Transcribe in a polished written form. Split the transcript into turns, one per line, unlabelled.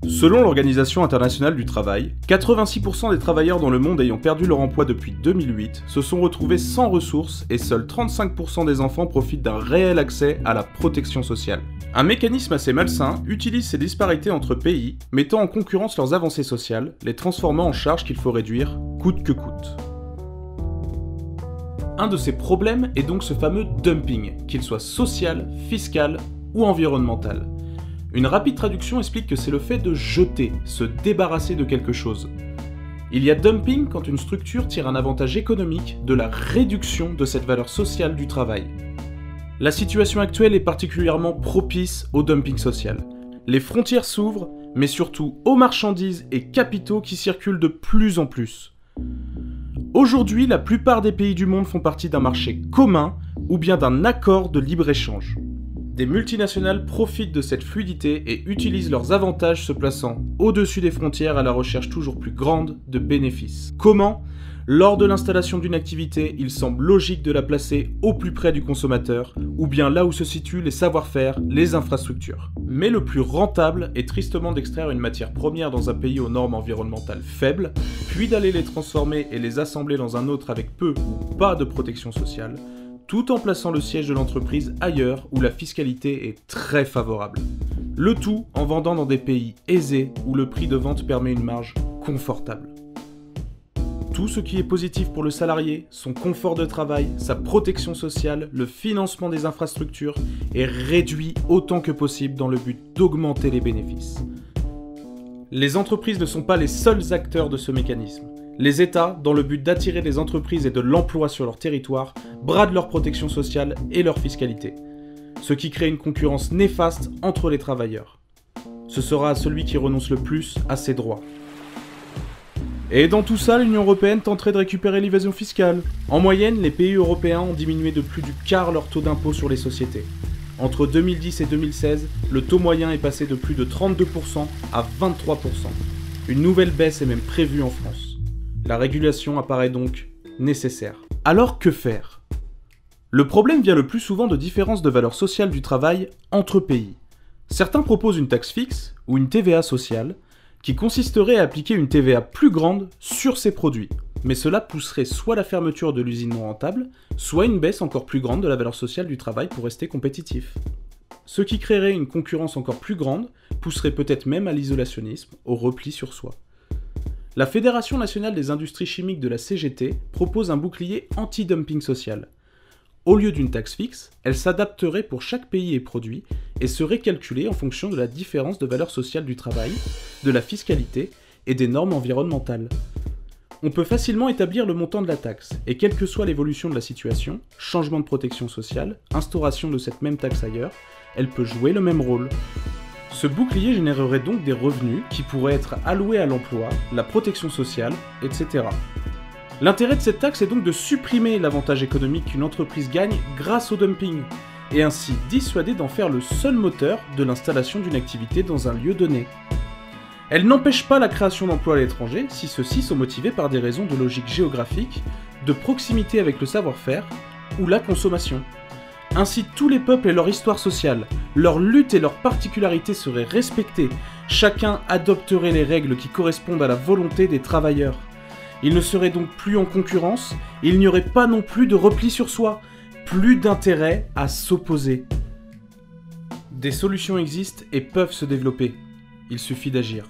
Selon l'Organisation internationale du travail, 86% des travailleurs dans le monde ayant perdu leur emploi depuis 2008 se sont retrouvés sans ressources et seuls 35% des enfants profitent d'un réel accès à la protection sociale. Un mécanisme assez malsain utilise ces disparités entre pays, mettant en concurrence leurs avancées sociales, les transformant en charges qu'il faut réduire coûte que coûte. Un de ces problèmes est donc ce fameux dumping, qu'il soit social, fiscal ou environnemental. Une rapide traduction explique que c'est le fait de jeter, se débarrasser de quelque chose. Il y a dumping quand une structure tire un avantage économique de la réduction de cette valeur sociale du travail. La situation actuelle est particulièrement propice au dumping social. Les frontières s'ouvrent, mais surtout aux marchandises et capitaux qui circulent de plus en plus. Aujourd'hui, la plupart des pays du monde font partie d'un marché commun ou bien d'un accord de libre-échange. Des multinationales profitent de cette fluidité et utilisent leurs avantages se plaçant au-dessus des frontières à la recherche toujours plus grande de bénéfices. Comment ? Lors de l'installation d'une activité, il semble logique de la placer au plus près du consommateur, ou bien là où se situent les savoir-faire, les infrastructures. Mais le plus rentable est tristement d'extraire une matière première dans un pays aux normes environnementales faibles, puis d'aller les transformer et les assembler dans un autre avec peu ou pas de protection sociale, tout en plaçant le siège de l'entreprise ailleurs où la fiscalité est très favorable. Le tout en vendant dans des pays aisés où le prix de vente permet une marge confortable. Tout ce qui est positif pour le salarié, son confort de travail, sa protection sociale, le financement des infrastructures est réduit autant que possible dans le but d'augmenter les bénéfices. Les entreprises ne sont pas les seuls acteurs de ce mécanisme. Les États, dans le but d'attirer des entreprises et de l'emploi sur leur territoire, bradent leur protection sociale et leur fiscalité, ce qui crée une concurrence néfaste entre les travailleurs. Ce sera à celui qui renonce le plus à ses droits. Et dans tout ça, l'Union européenne tenterait de récupérer l'évasion fiscale. En moyenne, les pays européens ont diminué de plus du quart leur taux d'impôt sur les sociétés. Entre 2010 et 2016, le taux moyen est passé de plus de 32% à 23%. Une nouvelle baisse est même prévue en France. La régulation apparaît donc nécessaire. Alors que faire ? Le problème vient le plus souvent de différences de valeur sociale du travail entre pays. Certains proposent une taxe fixe ou une TVA sociale qui consisterait à appliquer une TVA plus grande sur ces produits. Mais cela pousserait soit la fermeture de l'usine non rentable, soit une baisse encore plus grande de la valeur sociale du travail pour rester compétitif. Ce qui créerait une concurrence encore plus grande, pousserait peut-être même à l'isolationnisme, au repli sur soi. La Fédération nationale des industries chimiques de la CGT propose un bouclier anti-dumping social. Au lieu d'une taxe fixe, elle s'adapterait pour chaque pays et produit et serait calculée en fonction de la différence de valeur sociale du travail, de la fiscalité et des normes environnementales. On peut facilement établir le montant de la taxe, et quelle que soit l'évolution de la situation, changement de protection sociale, instauration de cette même taxe ailleurs, elle peut jouer le même rôle. Ce bouclier générerait donc des revenus qui pourraient être alloués à l'emploi, la protection sociale, etc. L'intérêt de cette taxe est donc de supprimer l'avantage économique qu'une entreprise gagne grâce au dumping, et ainsi dissuader d'en faire le seul moteur de l'installation d'une activité dans un lieu donné. Elle n'empêche pas la création d'emplois à l'étranger si ceux-ci sont motivés par des raisons de logique géographique, de proximité avec le savoir-faire ou la consommation. Ainsi, tous les peuples et leur histoire sociale, leur lutte et leurs particularités seraient respectées. Chacun adopterait les règles qui correspondent à la volonté des travailleurs. Ils ne seraient donc plus en concurrence, et il n'y aurait pas non plus de repli sur soi, plus d'intérêt à s'opposer. Des solutions existent et peuvent se développer. Il suffit d'agir.